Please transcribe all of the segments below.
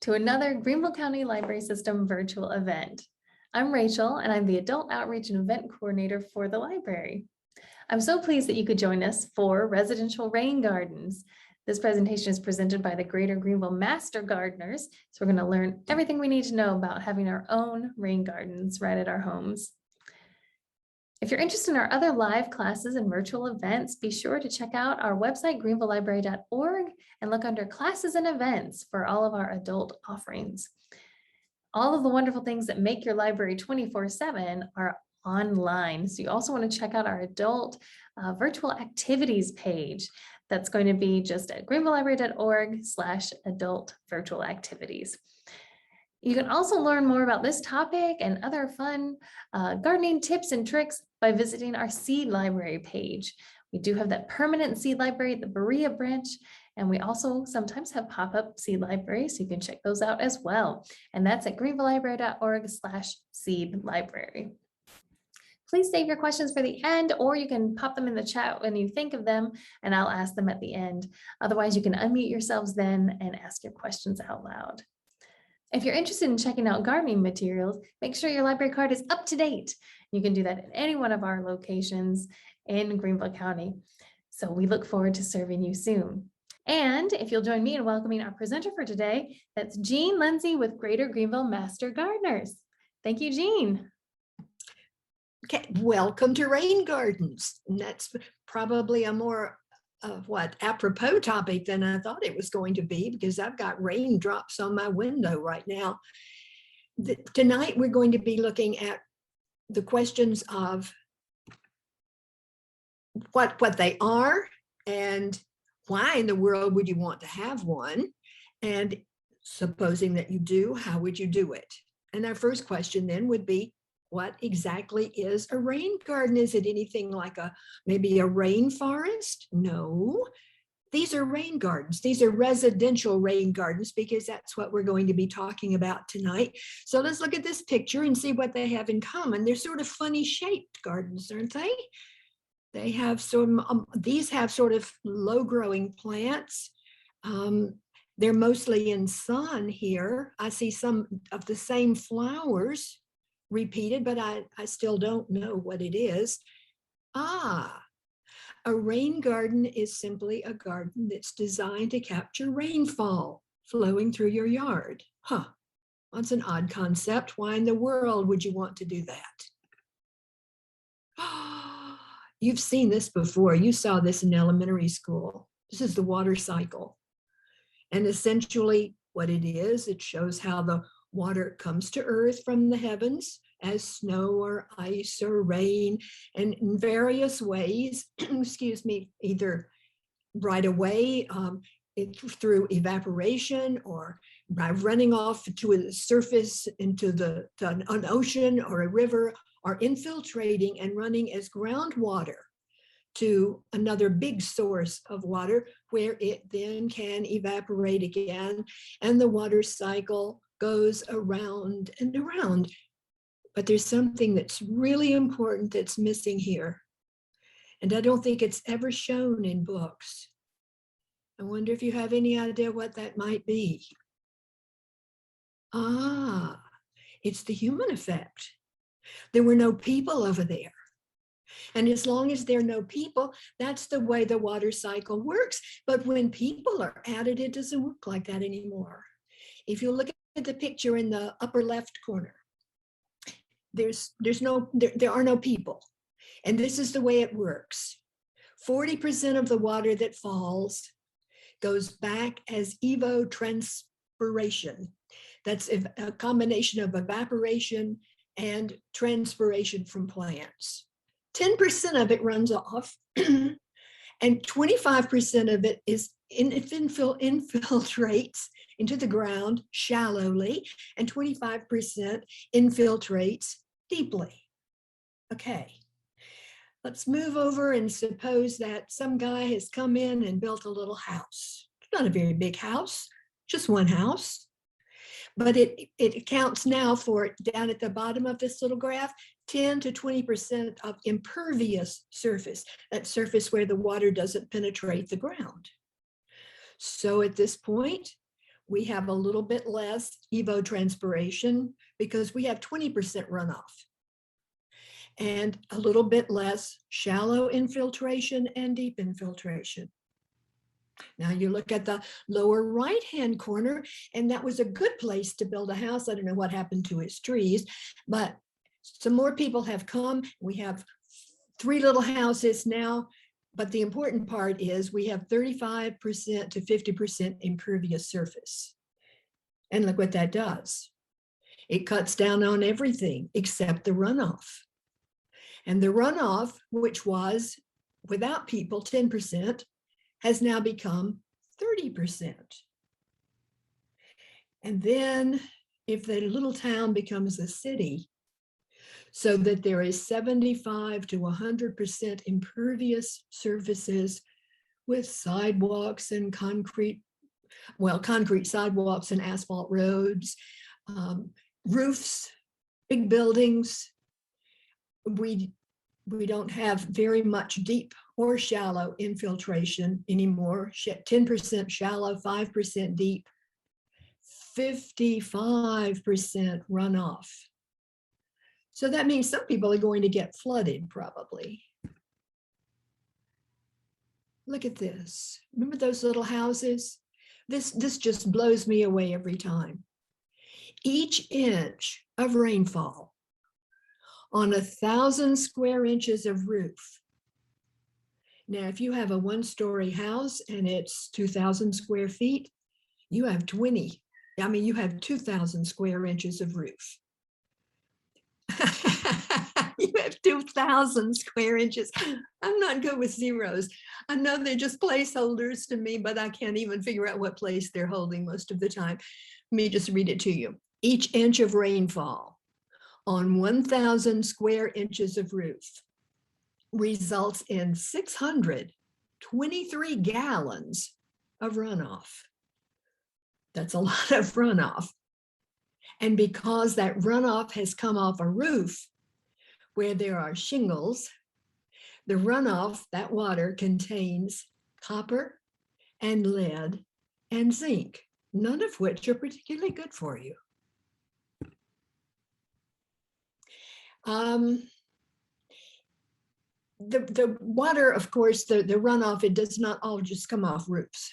to another Greenville County Library System virtual event. I'm Rachel, and I'm the Adult Outreach and Event Coordinator for the library. I'm so pleased that you could join us for Residential Rain Gardens. This presentation is presented by the Greater Greenville Master Gardeners, so we're going to learn everything we need to know about having our own rain gardens right at our homes. If you're interested in our other live classes and virtual events, be sure to check out our website, greenvillelibrary.org, and look under classes and events for all of our adult offerings. All of the wonderful things that make your library 24/7 are online. So you also want to check out our adult virtual activities page. That's going to be just at greenvillelibrary.org/adult virtual activities. You can also learn more about this topic and other fun gardening tips and tricks by visiting our seed library page. We do have that permanent seed library at the Berea branch, and we also sometimes have pop-up seed libraries, so you can check those out as well. And that's at greenvillelibrary.org/seed library. Please save your questions for the end, or you can pop them in the chat when you think of them, and I'll ask them at the end. Otherwise, you can unmute yourselves then and ask your questions out loud. If you're interested in checking out gardening materials, make sure your library card is up to date. You can do that at any one of our locations in Greenville County. So we look forward to serving you soon. And if you'll join me in welcoming our presenter for today, that's Jean Lindsay with Greater Greenville Master Gardeners. Thank you, Jean. Okay, welcome to Rain Gardens. And that's probably a more apropos topic than I thought it was going to be, because I've got raindrops on my window right now. Tonight we're going to be looking at the questions of what they are and why in the world would you want to have one, and supposing that you do, how would you do it? And our first question then would be, what exactly is a rain garden? Is it anything like maybe a rainforest? No, these are rain gardens. These are residential rain gardens, because that's what we're going to be talking about tonight. So let's look at this picture and see what they have in common. They're sort of funny shaped gardens, aren't they? They have these have sort of low growing plants. They're mostly in sun here. I see some of the same flowers repeated, but I still don't know what it is. A rain garden is simply a garden that's designed to capture rainfall flowing through your yard. That's an odd concept. Why in the world would you want to do that? You've seen this before. You saw this in elementary school. This is the water cycle. And essentially what it is, it shows how the water comes to earth from the heavens as snow or ice or rain, and in various ways, excuse me, either right away through evaporation, or by running off to a surface into an ocean or a river, or infiltrating and running as groundwater to another big source of water, where it then can evaporate again, and the water cycle goes around and around. But there's something that's really important that's missing here, and I don't think it's ever shown in books. I wonder if you have any idea what that might be. It's the human effect. There were no people over there. And as long as there are no people, that's the way the water cycle works. But when people are added, it doesn't work like that anymore. If you look at the picture in the upper left corner, there are no people. And this is the way it works. 40% of the water that falls goes back as evotranspiration. That's a combination of evaporation and transpiration from plants. 10% of it runs off, and 25% of it infiltrates into the ground shallowly, and 25% infiltrates deeply. Okay, let's move over and suppose that some guy has come in and built a little house. It's not a very big house, just one house. But it accounts now for, down at the bottom of this little graph, 10 to 20% of impervious surface, that surface where the water doesn't penetrate the ground. So at this point, we have a little bit less evotranspiration because we have 20% runoff, and a little bit less shallow infiltration and deep infiltration. Now you look at the lower right-hand corner, and that was a good place to build a house. I don't know what happened to its trees, but some more people have come. We have 3 little houses now, but the important part is we have 35% to 50% impervious surface. And look what that does. It cuts down on everything except the runoff. And the runoff, which was without people 10%, has now become 30%. And then if the little town becomes a city, so that there is 75 to 100% impervious surfaces with sidewalks and concrete sidewalks and asphalt roads, roofs, big buildings. We don't have very much deep or shallow infiltration anymore. 10% shallow, 5% deep, 55% runoff. So that means some people are going to get flooded probably. Look at this. Remember those little houses? This just blows me away every time. Each inch of rainfall on 1,000 square inches of roof. Now, if you have a 1-story house and it's 2,000 square feet, you have 2,000 square inches of roof. You have 2,000 square inches. I'm not good with zeros. I know they're just placeholders to me, but I can't even figure out what place they're holding most of the time. Let me just read it to you. Each inch of rainfall on 1,000 square inches of roof results in 623 gallons of runoff. That's a lot of runoff. And because that runoff has come off a roof where there are shingles, the runoff, that water contains copper and lead and zinc, none of which are particularly good for you. The water, of course, the runoff, it does not all just come off roofs.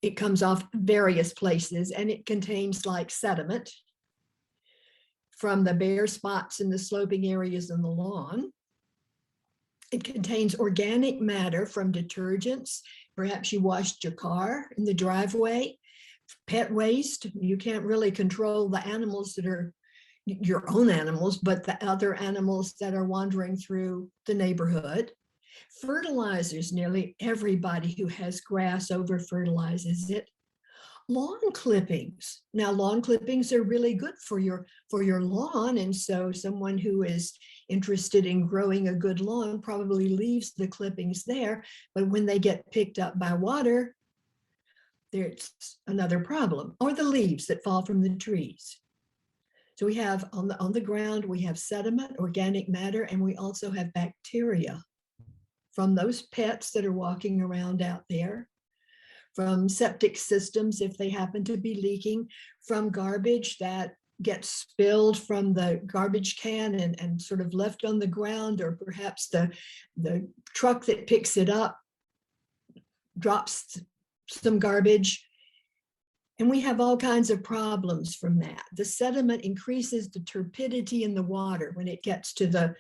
It comes off various places, and it contains like sediment from the bare spots in the sloping areas in the lawn. It contains organic matter from detergents. Perhaps you washed your car in the driveway. Pet waste. You can't really control the animals that are your own animals, but the other animals that are wandering through the neighborhood. Fertilizers, nearly everybody who has grass over fertilizes it. Lawn clippings. Now, lawn clippings are really good for your lawn, and so someone who is interested in growing a good lawn probably leaves the clippings there, but when they get picked up by water, there's another problem. Or the leaves that fall from the trees. So we have on the ground, we have sediment, organic matter, and we also have bacteria from those pets that are walking around out there, from septic systems if they happen to be leaking, from garbage that gets spilled from the garbage can and sort of left on the ground, or perhaps the truck that picks it up drops some garbage. And we have all kinds of problems from that. The sediment increases the turbidity in the water when it gets to the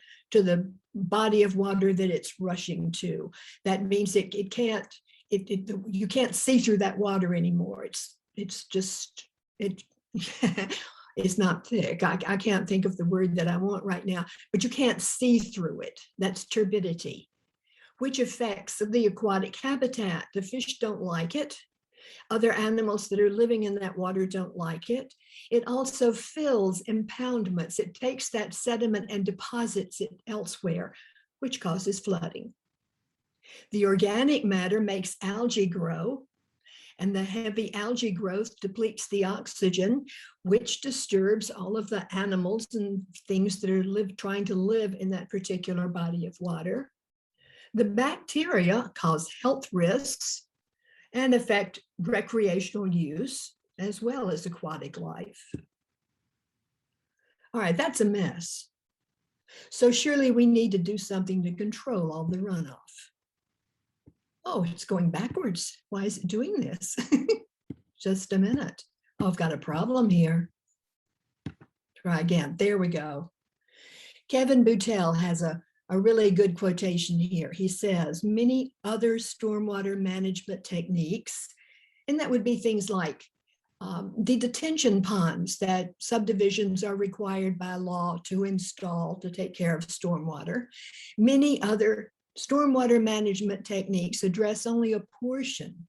body of water that it's rushing to. That means you can't see through that water anymore. It's not thick. I can't think of the word that I want right now, but you can't see through it. That's turbidity, which affects the aquatic habitat. The fish don't like it. Other animals that are living in that water don't like it. It also fills impoundments. It takes that sediment and deposits it elsewhere, which causes flooding. The organic matter makes algae grow, and the heavy algae growth depletes the oxygen, which disturbs all of the animals and things that are trying to live in that particular body of water. The bacteria cause health risks, and affect recreational use as well as aquatic life. All right, that's a mess. So surely we need to do something to control all the runoff. Oh, it's going backwards. Why is it doing this? Just a minute. Oh, I've got a problem here. Try again. There we go. Kevin Boutel has a really good quotation here. He says, many other stormwater management techniques, and that would be things like the detention ponds that subdivisions are required by law to install to take care of stormwater. Many other stormwater management techniques address only a portion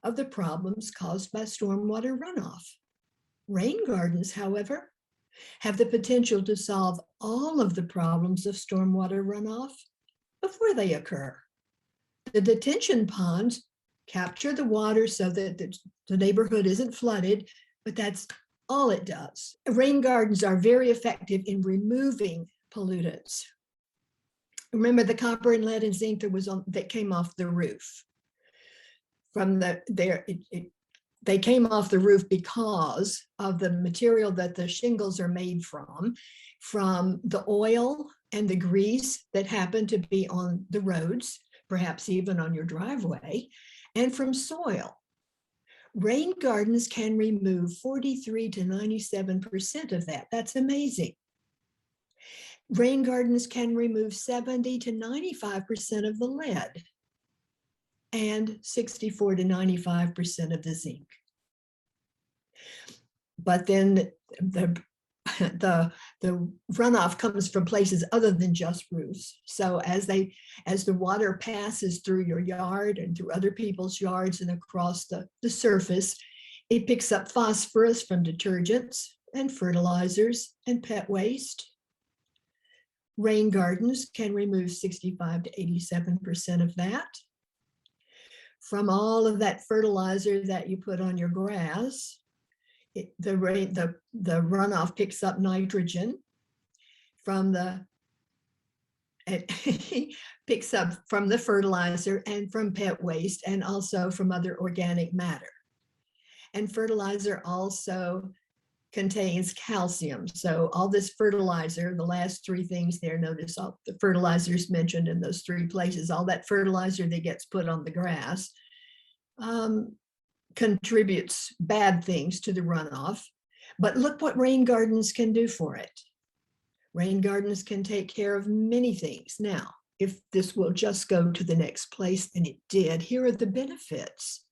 of the problems caused by stormwater runoff. Rain gardens, however, have the potential to solve all of the problems of stormwater runoff before they occur. The detention ponds capture the water so that the neighborhood isn't flooded, but that's all it does. Rain gardens are very effective in removing pollutants. Remember the copper and lead and zinc that came off the roof. They came off the roof because of the material that the shingles are made from the oil and the grease that happen to be on the roads, perhaps even on your driveway, and from soil. Rain gardens can remove 43 to 97% of that. That's amazing. Rain gardens can remove 70 to 95% of the lead and 64 to 95% of the zinc. But then the runoff comes from places other than just roofs. So as the water passes through your yard and through other people's yards and across the surface, it picks up phosphorus from detergents and fertilizers and pet waste. Rain gardens can remove 65 to 87% of that. From all of that fertilizer that you put on your grass, the runoff picks up nitrogen it picks up from the fertilizer and from pet waste and also from other organic matter. And fertilizer also contains calcium. So all this fertilizer, the last three things there, notice all the fertilizers mentioned in those three places, all that fertilizer that gets put on the grass contributes bad things to the runoff. But look what rain gardens can do for it. Rain gardens can take care of many things. Now, if this will just go to the next place, and it did, here are the benefits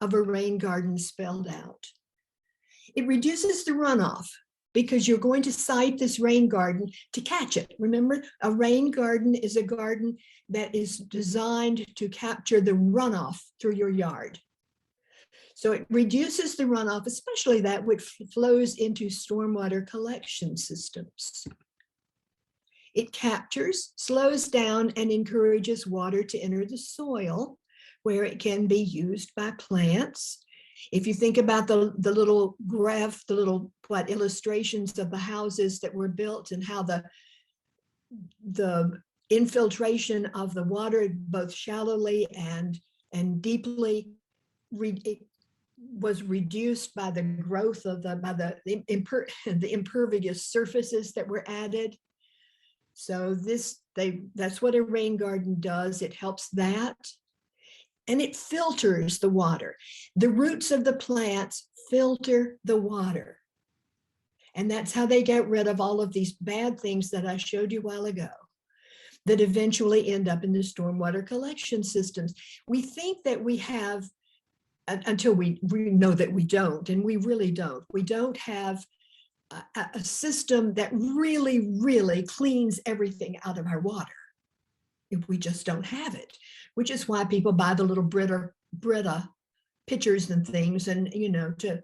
of a rain garden spelled out. It reduces the runoff because you're going to site this rain garden to catch it. Remember, a rain garden is a garden that is designed to capture the runoff through your yard. So it reduces the runoff, especially that which flows into stormwater collection systems. It captures, slows down, and encourages water to enter the soil where it can be used by plants. If you think about the little graph, the little illustrations of the houses that were built and how the infiltration of the water, both shallowly and deeply, was reduced by the growth of the impervious surfaces that were added. So that's what a rain garden does. It helps that. And it filters the water. The roots of the plants filter the water. And that's how they get rid of all of these bad things that I showed you a while ago that eventually end up in the stormwater collection systems. We think that we have, until we know that we don't, and we really don't. We don't have a system that really, really cleans everything out of our water. If we just don't have it, which is why people buy the little Brita pitchers and things, and to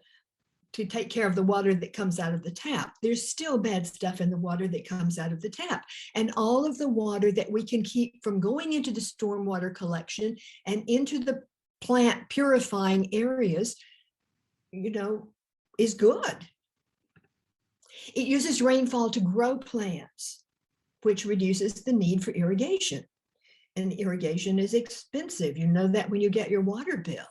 take care of the water that comes out of the tap. There's still bad stuff in the water that comes out of the tap, and all of the water that we can keep from going into the stormwater collection and into the plant purifying areas, is good. It uses rainfall to grow plants, which reduces the need for irrigation. And irrigation is expensive. You know that when you get your water bill.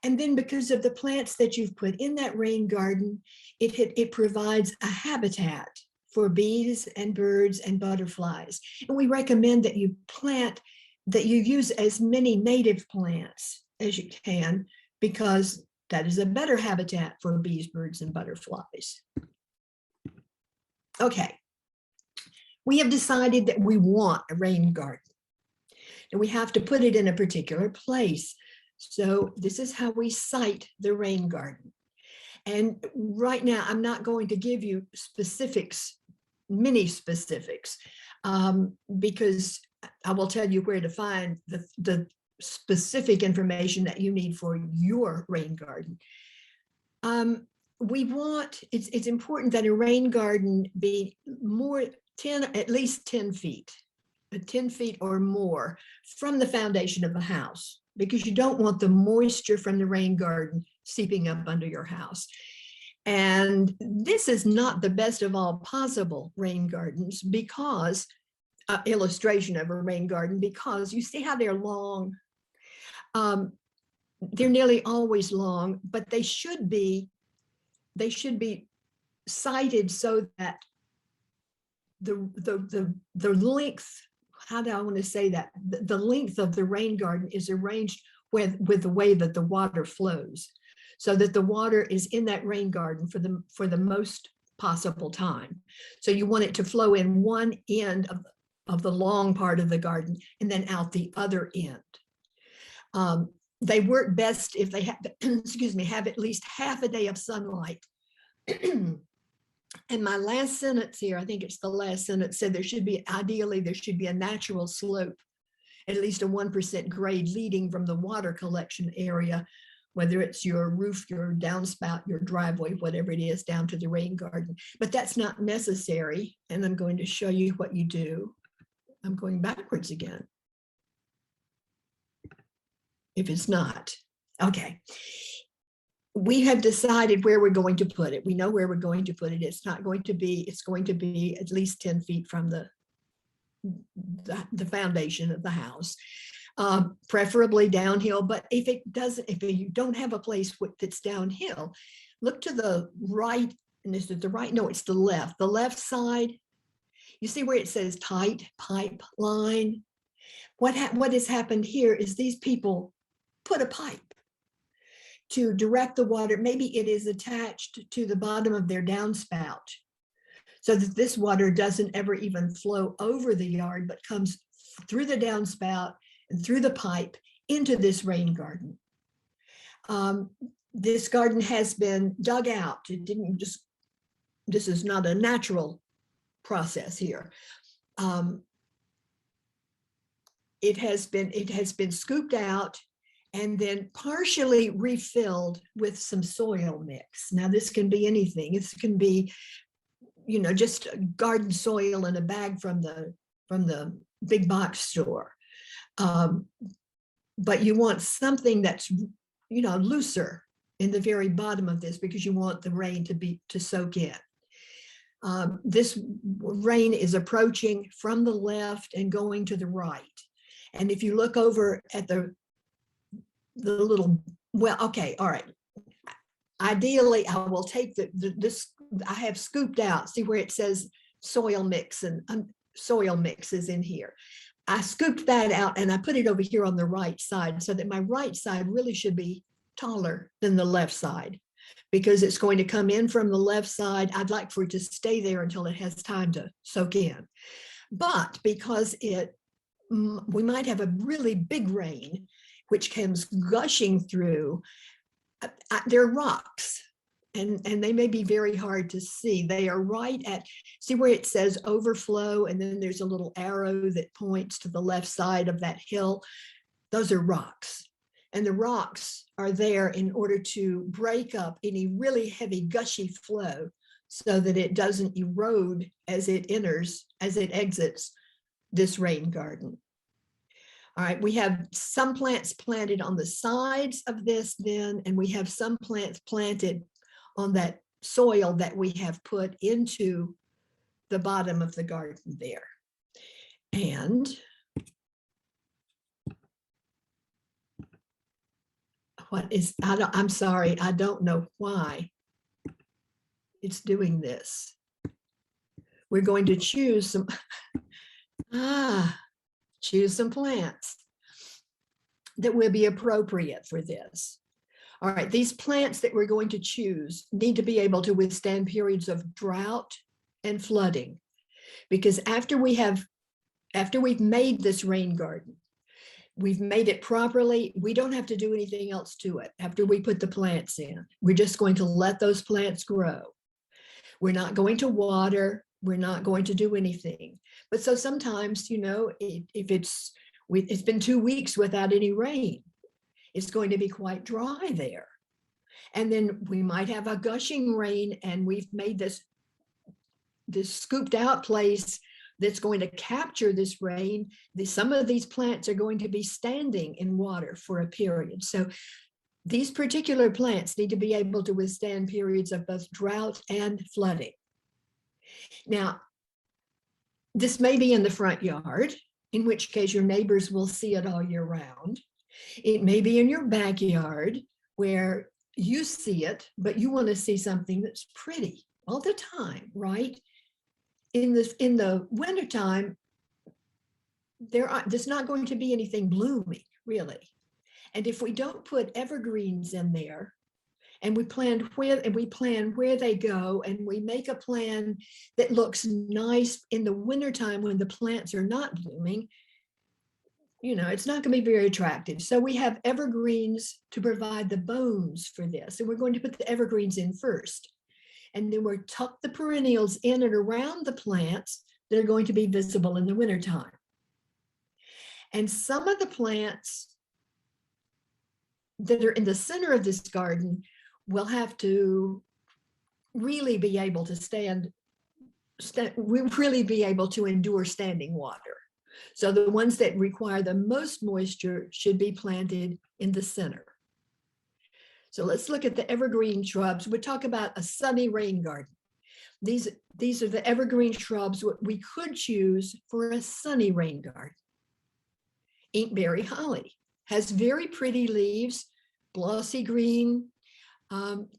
And then because of the plants that you've put in that rain garden, it provides a habitat for bees and birds and butterflies. And we recommend that you use as many native plants as you can, because that is a better habitat for bees, birds, and butterflies. Okay, we have decided that we want a rain garden, and we have to put it in a particular place. So this is how we site the rain garden. And right now, I'm not going to give you specifics, many specifics, because I will tell you where to find the specific information that you need for your rain garden. It's important that a rain garden be at least 10 feet, 10 feet or more from the foundation of the house, because you don't want the moisture from the rain garden seeping up under your house. And this is not the best of all possible rain gardens, because illustration of a rain garden, because you see how they're long. They're nearly always long, but they should be sited so that the length, how do I want to say that? The length of the rain garden is arranged with the way that the water flows, so that the water is in that rain garden for the most possible time. So you want it to flow in one end of the long part of the garden and then out the other end. They work best if they have, have at least half a day of sunlight. And my last sentence here, I think it's the last sentence, said ideally there should be a natural slope, at least a 1% grade leading from the water collection area, whether it's your roof, your downspout, your driveway, whatever it is, down to the rain garden. But that's not necessary. And I'm going to show you what you do. I'm going backwards again, if it's not. Okay. We have decided where we're going to put it. We know where we're going to put it. It's going to be at least 10 feet from the foundation of the house, preferably downhill. But if you don't have a place that's downhill, look to the right. And is it the right? No, it's the left. The left side. You see where it says tight pipeline? What has happened here is these people put a pipe to direct the water. Maybe it is attached to the bottom of their downspout, so that this water doesn't ever even flow over the yard, but comes through the downspout and through the pipe into this rain garden. This garden has been dug out. This is not a natural process here. It has been scooped out and then partially refilled with some soil mix. Now, this can be anything. This can be, just garden soil in a bag from the big box store. But you want something that's, looser in the very bottom of this, because you want the rain to soak in. This rain is approaching from the left and going to the right. And if you look over at the little, well, okay, all right. Ideally, I will take this, I have scooped out, see where it says soil mix, and soil mix is in here. I scooped that out and I put it over here on the right side, so that my right side really should be taller than the left side, because it's going to come in from the left side. I'd like for it to stay there until it has time to soak in. But because we might have a really big rain, which comes gushing through, they're rocks, and they may be very hard to see. They are see where it says overflow, and then there's a little arrow that points to the left side of that hill. Those are rocks. And the rocks are there in order to break up any really heavy gushy flow, so that it doesn't erode as it exits this rain garden. All right, we have some plants planted on the sides of this then, and we have some plants planted on that soil that we have put into the bottom of the garden there. And I'm sorry, I don't know why it's doing this. We're going to choose some, choose some plants that will be appropriate for this. All right, these plants that we're going to choose need to be able to withstand periods of drought and flooding, because after we've made this rain garden, we've made it properly, we don't have to do anything else to it after we put the plants in. We're just going to let those plants grow. We're not going to water, we're not going to do anything. But so sometimes, if it's been 2 weeks without any rain, it's going to be quite dry there. And then we might have a gushing rain, and we've made this scooped out place that's going to capture this rain. Some of these plants are going to be standing in water for a period. So these particular plants need to be able to withstand periods of both drought and flooding. Now, this may be in the front yard, in which case your neighbors will see it all year round. It may be in your backyard where you see it, but you want to see something that's pretty all the time, right? In the wintertime, there's not going to be anything blooming, really. And if we don't put evergreens in there, and we plan where they go, and we make a plan that looks nice in the wintertime when the plants are not blooming, it's not going to be very attractive. So we have evergreens to provide the bones for this. And we're going to put the evergreens in first. And then we'll tuck the perennials in and around the plants that are going to be visible in the wintertime. And some of the plants that are in the center of this garden will have to really be able to really be able to endure standing water. So the ones that require the most moisture should be planted in the center. So let's look at the evergreen shrubs. We talk about a sunny rain garden. These are the evergreen shrubs what we could choose for a sunny rain garden. Inkberry holly has very pretty leaves, glossy green,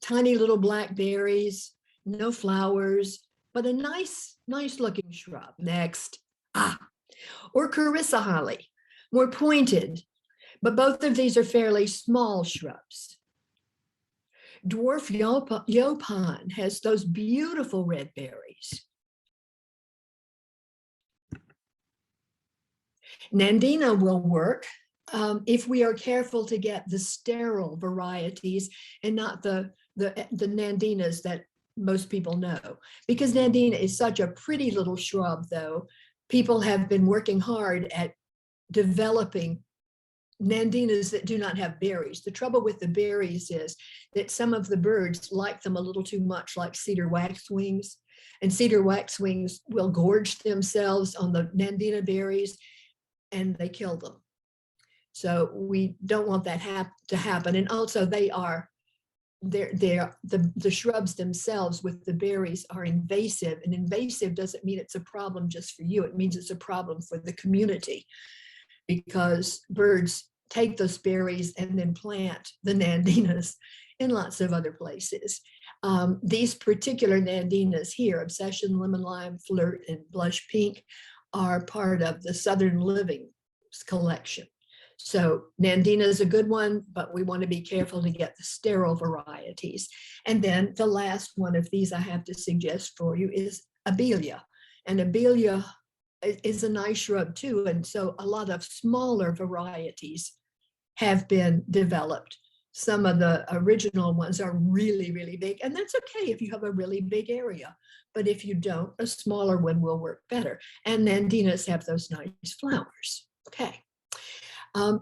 tiny little black berries, no flowers, but a nice looking shrub. Next, or Carissa holly, more pointed, but both of these are fairly small shrubs. Dwarf yaupon has those beautiful red berries. Nandina will work if we are careful to get the sterile varieties and not the Nandinas that most people know. Because Nandina is such a pretty little shrub, though, people have been working hard at developing Nandinas that do not have berries. The trouble with the berries is that some of the birds like them a little too much, like cedar waxwings, and cedar waxwings will gorge themselves on the Nandina berries and they kill them. So we don't want that to happen. And also the shrubs themselves with the berries are invasive, and invasive doesn't mean it's a problem just for you. It means it's a problem for the community, because birds take those berries and then plant the Nandinas in lots of other places. These particular Nandinas here, Obsession, Lemon Lime, Flirt, and Blush Pink, are part of the Southern Living collection. So Nandina is a good one, but we want to be careful to get the sterile varieties. And then the last one of these I have to suggest for you is Abelia. And Abelia is a nice shrub too. And so a lot of smaller varieties have been developed. Some of the original ones are really, really big. And that's okay if you have a really big area. But if you don't, a smaller one will work better. And Nandinas have those nice flowers. Okay.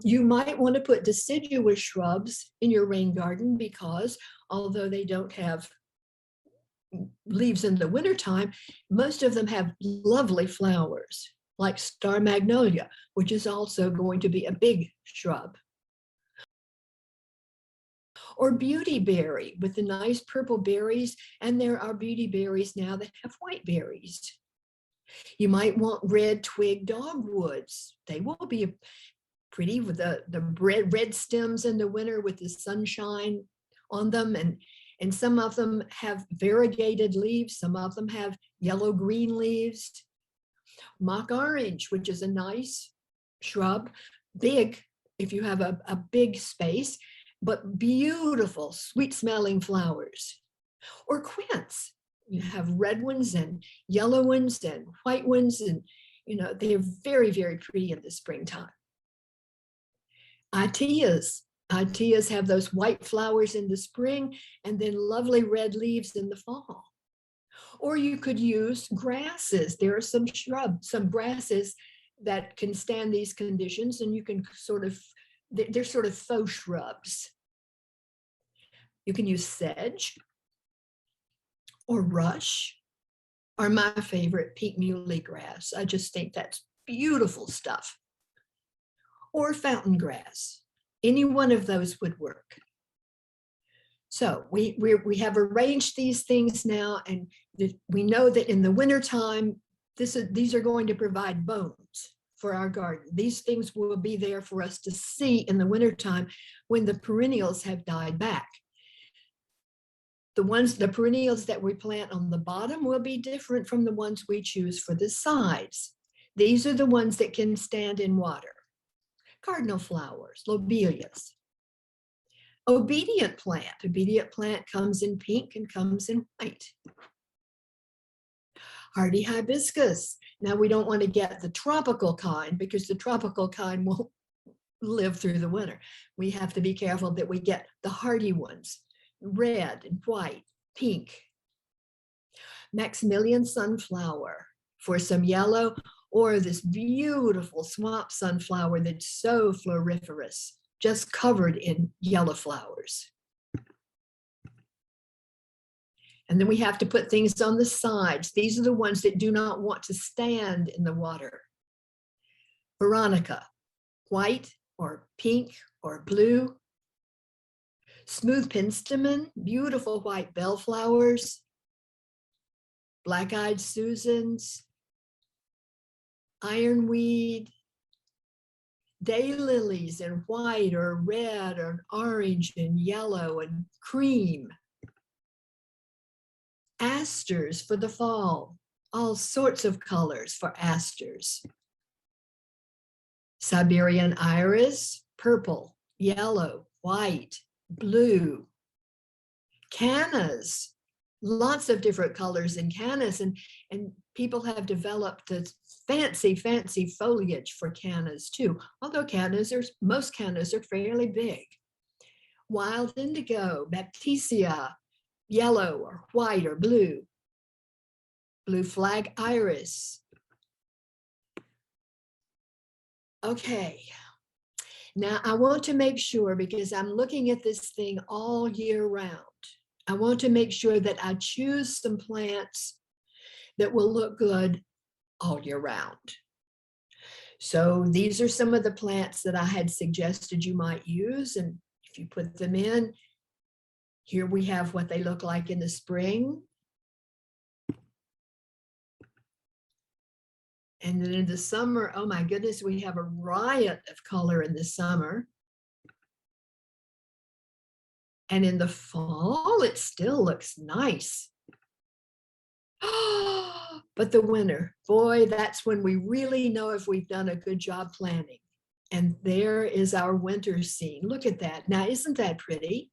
You might want to put deciduous shrubs in your rain garden, because although they don't have leaves in the wintertime, most of them have lovely flowers, like star magnolia, which is also going to be a big shrub. Or beautyberry with the nice purple berries, and there are beautyberries now that have white berries. You might want red twig dogwoods. They will be pretty with the red stems in the winter with the sunshine on them. And some of them have variegated leaves. Some of them have yellow-green leaves. Mock orange, which is a nice shrub, big if you have a big space, but beautiful, sweet-smelling flowers. Or quince. You have red ones and yellow ones and white ones, and they're very, very pretty in the springtime. Iteas. Iteas have those white flowers in the spring and then lovely red leaves in the fall. Or you could use grasses. There are some shrubs, some grasses that can stand these conditions, and you can they're sort of faux shrubs. You can use sedge or rush, or my favorite, pink muley grass. I just think that's beautiful stuff. Or fountain grass. Any one of those would work. So we have arranged these things now, and we know that in the wintertime, these are going to provide bones for our garden. These things will be there for us to see in the wintertime when the perennials have died back. The perennials that we plant on the bottom will be different from the ones we choose for the sides. These are the ones that can stand in water. Cardinal flowers, lobelias. Obedient plant comes in pink and comes in white. Hardy hibiscus. Now we don't want to get the tropical kind because the tropical kind won't live through the winter. We have to be careful that we get the hardy ones, red and white, pink. Maximilian sunflower for some yellow, or this beautiful swamp sunflower that's so floriferous, just covered in yellow flowers. And then we have to put things on the sides. These are the ones that do not want to stand in the water. Veronica, white or pink or blue. Smooth penstemon, beautiful white bellflowers. Black-eyed Susans. Ironweed, daylilies in white or red or orange and yellow and cream. Asters for the fall, all sorts of colors for asters. Siberian iris, purple, yellow, white, blue. Cannas, lots of different colors in cannas, and people have developed this fancy foliage for cannas too, although most cannas are fairly big. Wild indigo, baptisia, yellow or white or blue. Blue flag iris. Okay, now I want to make sure, because I'm looking at this thing all year round, I want to make sure that I choose some plants that will look good all year round. So these are some of the plants that I had suggested you might use. And if you put them in, here we have what they look like in the spring. And then in the summer, oh my goodness, we have a riot of color in the summer. And in the fall, it still looks nice. But the winter, boy, that's when we really know if we've done a good job planning. And there is our winter scene. Look at that. Now, isn't that pretty?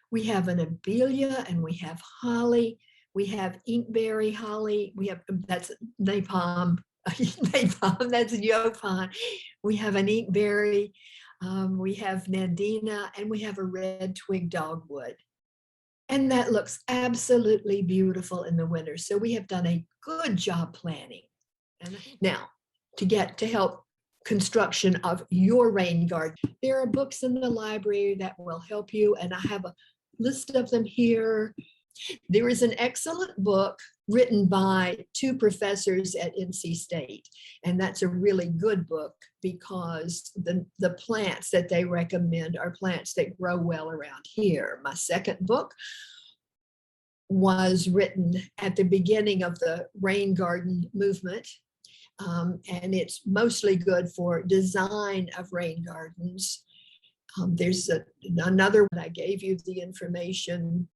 We have an abelia and we have holly. We have inkberry holly. We have, that's napalm. Napalm, that's yaupon. We have an inkberry. We have nandina, and we have a red twig dogwood. And that looks absolutely beautiful in the winter. So we have done a good job planning. And now, to help construction of your rain garden, there are books in the library that will help you, and I have a list of them here. There is an excellent book written by two professors at NC State, and that's a really good book because the plants that they recommend are plants that grow well around here. My second book was written at the beginning of the rain garden movement. and it's mostly good for design of rain gardens. There's another one. I gave you the information.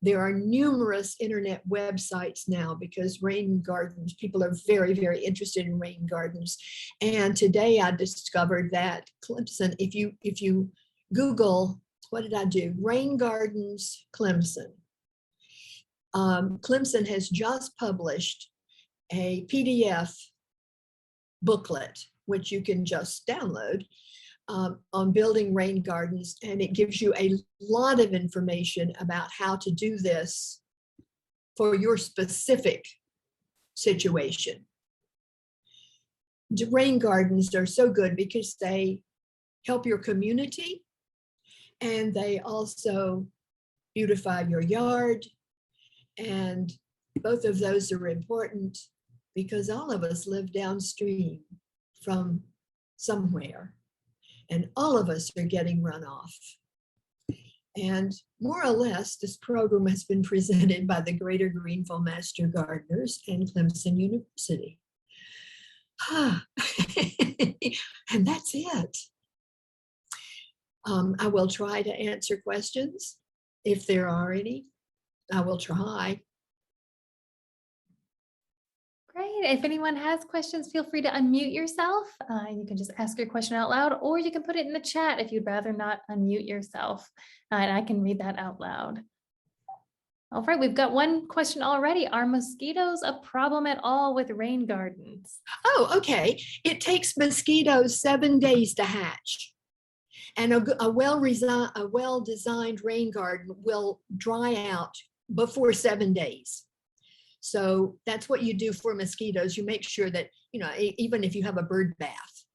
There are numerous internet websites now because rain gardens, people are very, very interested in rain gardens. And today I discovered that Clemson, if you Google, what did I do? Rain gardens, Clemson. Clemson has just published a PDF booklet, which you can just download, on building rain gardens, and it gives you a lot of information about how to do this for your specific situation. The rain gardens are so good because they help your community, and they also beautify your yard, and both of those are important because all of us live downstream from somewhere. And all of us are getting runoff. And more or less, this program has been presented by the Greater Greenville Master Gardeners and Clemson University. And that's it. I will try to answer questions if there are any. I will try. Great. If anyone has questions, feel free to unmute yourself. You can just ask your question out loud, or you can put it in the chat if you'd rather not unmute yourself, and I can read that out loud. All right, we've got one question already. Are mosquitoes a problem at all with rain gardens? Oh, okay. It takes mosquitoes 7 days to hatch. And a well-designed rain garden will dry out before 7 days. So that's what you do for mosquitoes. You make sure that, even if you have a bird bath,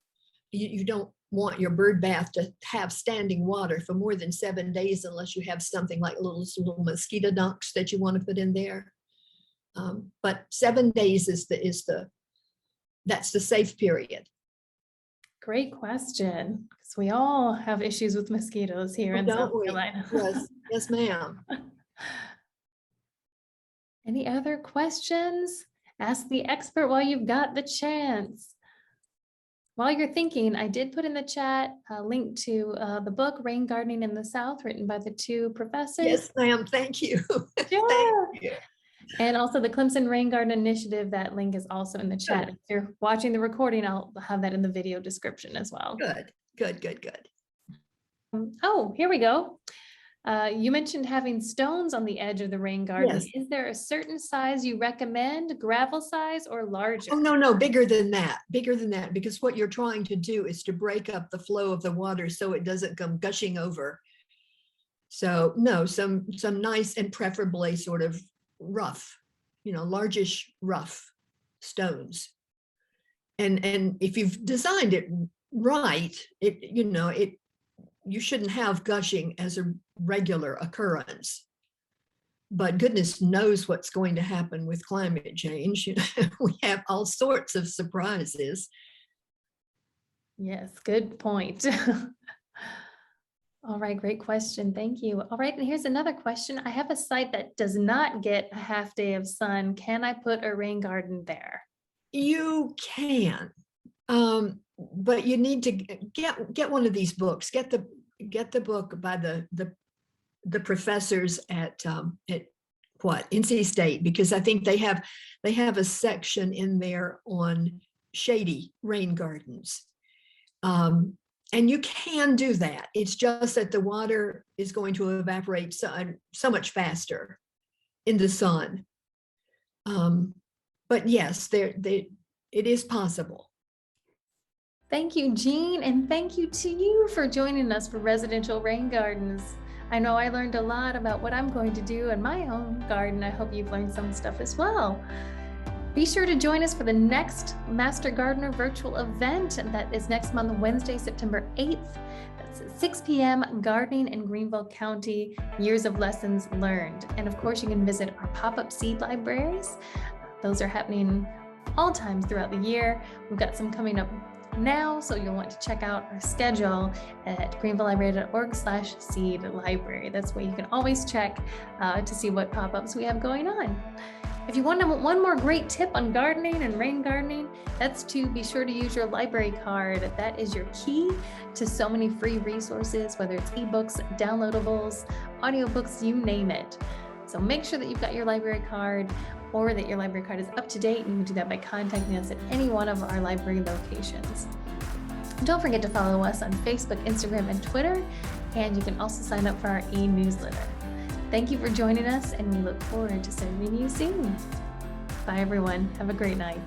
you don't want your bird bath to have standing water for more than 7 days unless you have something like little mosquito dunks that you want to put in there. But 7 days that's the safe period. Great question, because we all have issues with mosquitoes here in South Carolina. Yes, ma'am. Any other questions? Ask the expert while you've got the chance. While you're thinking, I did put in the chat a link to the book, Rain Gardening in the South, written by the two professors. Yes, ma'am. Thank you. Sure. Thank you. And also the Clemson Rain Garden Initiative, that link is also in the chat. Good. If you're watching the recording, I'll have that in the video description as well. Good. Oh, here we go. You mentioned having stones on the edge of the rain garden. Yes. Is there a certain size you recommend, gravel size or larger? Oh, no, bigger than that, because what you're trying to do is to break up the flow of the water so it doesn't come gushing over. So no, some nice and preferably sort of rough, largish rough stones. And if you've designed it right, you shouldn't have gushing as a regular occurrence. But goodness knows what's going to happen with climate change. We have all sorts of surprises. Yes, good point. All right, great question. Thank you. All right, and here's another question. I have a site that does not get a half day of sun. Can I put a rain garden there? You can, but you need to get one of these books. Get the book by the professors at NC State, because I think they have a section in there on shady rain gardens. And you can do that. It's just that the water is going to evaporate so much faster in the sun. But yes, it is possible. Thank you, Jean, and thank you to you for joining us for Residential Rain Gardens. I know I learned a lot about what I'm going to do in my own garden. I hope you've learned some stuff as well. Be sure to join us for the next Master Gardener virtual event that is next month, Wednesday, September 8th. That's at 6 p.m. Gardening in Greenville County, Years of Lessons Learned. And of course, you can visit our pop-up seed libraries. Those are happening all times throughout the year. We've got some coming up now, so you'll want to check out our schedule at greenvillelibrary.org/seed library. That's where you can always check to see what pop-ups we have going on. If you want one more great tip on gardening and rain gardening, that's to be sure to use your library card. That is your key to so many free resources, whether it's ebooks, downloadables, audiobooks, you name it. So make sure that you've got your library card or that your library card is up to date. You can do that by contacting us at any one of our library locations. Don't forget to follow us on Facebook, Instagram, and Twitter, and you can also sign up for our e-newsletter. Thank you for joining us, and we look forward to serving you soon. Bye, everyone. Have a great night.